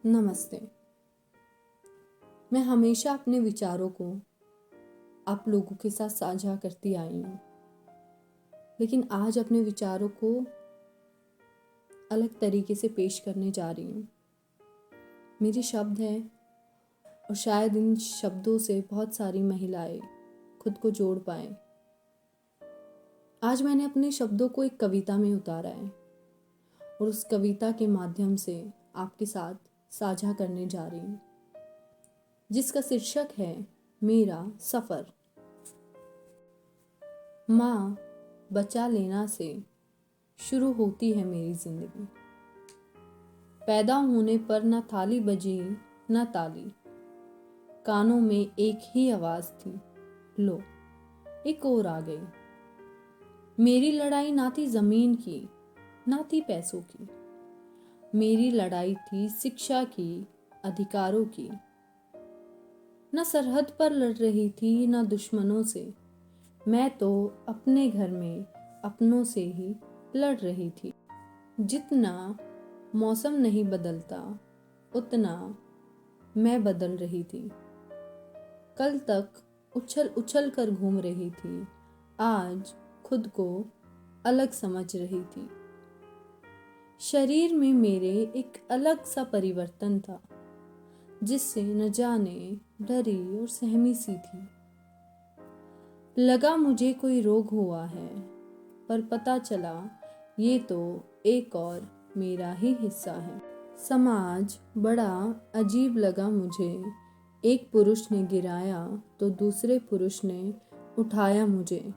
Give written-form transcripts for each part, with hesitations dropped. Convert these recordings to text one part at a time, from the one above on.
नमस्ते। मैं हमेशा अपने विचारों को आप लोगों के साथ साझा करती आई हूँ, लेकिन आज अपने विचारों को अलग तरीके से पेश करने जा रही हूँ। मेरे शब्द हैं और शायद इन शब्दों से बहुत सारी महिलाएं खुद को जोड़ पाएं। आज मैंने अपने शब्दों को एक कविता में उतारा है और उस कविता के माध्यम से आपके साथ साझा करने जा रही हूँ, जिसका शीर्षक है मेरा सफ़र। माँ बचा लेना से शुरू होती है मेरी जिंदगी। पैदा होने पर न थाली बजी न ताली, कानों में एक ही आवाज़ थी, लो एक और आ गई। मेरी लड़ाई ना थी ज़मीन की ना थी पैसों की, मेरी लड़ाई थी शिक्षा की, अधिकारों की। न सरहद पर लड़ रही थी न दुश्मनों से, मैं तो अपने घर में अपनों से ही लड़ रही थी। जितना मौसम नहीं बदलता उतना मैं बदल रही थी। कल तक उछल उछल कर घूम रही थी, आज खुद को अलग समझ रही थी। शरीर में मेरे एक अलग सा परिवर्तन था, जिससे न जाने डरी और सहमी सी थी। लगा मुझे कोई रोग हुआ है, पर पता चला ये तो एक और मेरा ही हिस्सा है। समाज बड़ा अजीब लगा मुझे, एक पुरुष ने गिराया तो दूसरे पुरुष ने उठाया मुझे।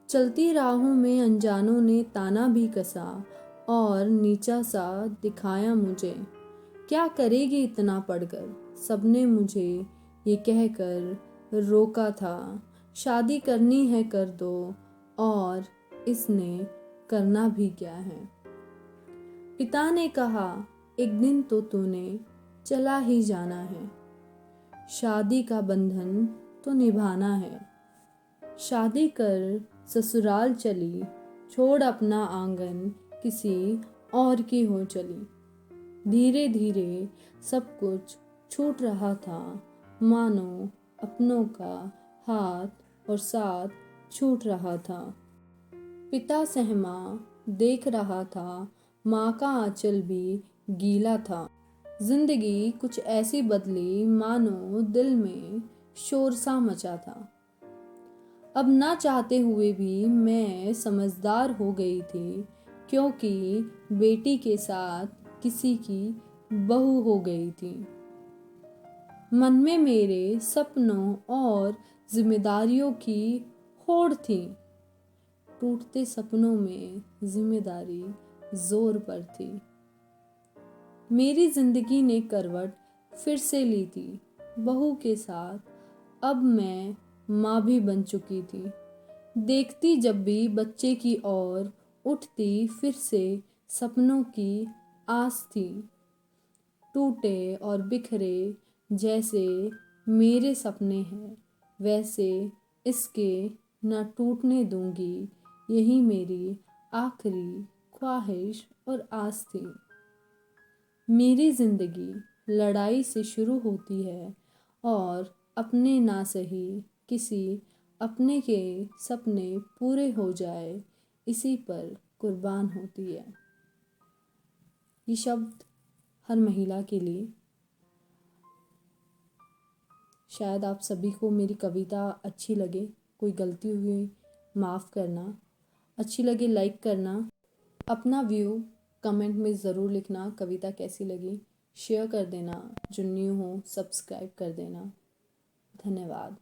चलती राहों में अनजानों ने ताना भी कसा और नीचा सा दिखाया मुझे। क्या करेगी इतना पढ़कर, सबने मुझे ये कहकर रोका था, शादी करनी है कर दो, और इसने करना भी क्या है। पिता ने कहा एक दिन तो तूने चला ही जाना है, शादी का बंधन तो निभाना है। शादी कर ससुराल चली, छोड़ अपना आंगन किसी और की हो चली। धीरे धीरे सब कुछ छूट रहा था, मानो अपनों का हाथ और साथ छूट रहा था। पिता सहमा देख रहा था, माँ का आंचल भी गीला था। जिंदगी कुछ ऐसी बदली मानो दिल में शोर सा मचा था। अब ना चाहते हुए भी मैं समझदार हो गई थी, क्योंकि बेटी के साथ किसी की बहू हो गई थी। मन में मेरे सपनों और जिम्मेदारियों की होड़ थी, टूटते सपनों में जिम्मेदारी जोर पर थी। मेरी जिंदगी ने करवट फिर से ली थी, बहू के साथ अब मैं माँ भी बन चुकी थी। देखती जब भी बच्चे की ओर, उठती फिर से सपनों की आस थी। टूटे और बिखरे जैसे मेरे सपने हैं, वैसे इसके न टूटने दूंगी, यही मेरी आखिरी ख्वाहिश और आस थी। मेरी जिंदगी लड़ाई से शुरू होती है और अपने ना सही किसी अपने के सपने पूरे हो जाए, इसी पर कुर्बान होती है। ये शब्द हर महिला के लिए। शायद आप सभी को मेरी कविता अच्छी लगे, कोई गलती हुई माफ़ करना, अच्छी लगे लाइक करना, अपना व्यू कमेंट में ज़रूर लिखना, कविता कैसी लगी शेयर कर देना, जो न्यू हो सब्सक्राइब कर देना। धन्यवाद।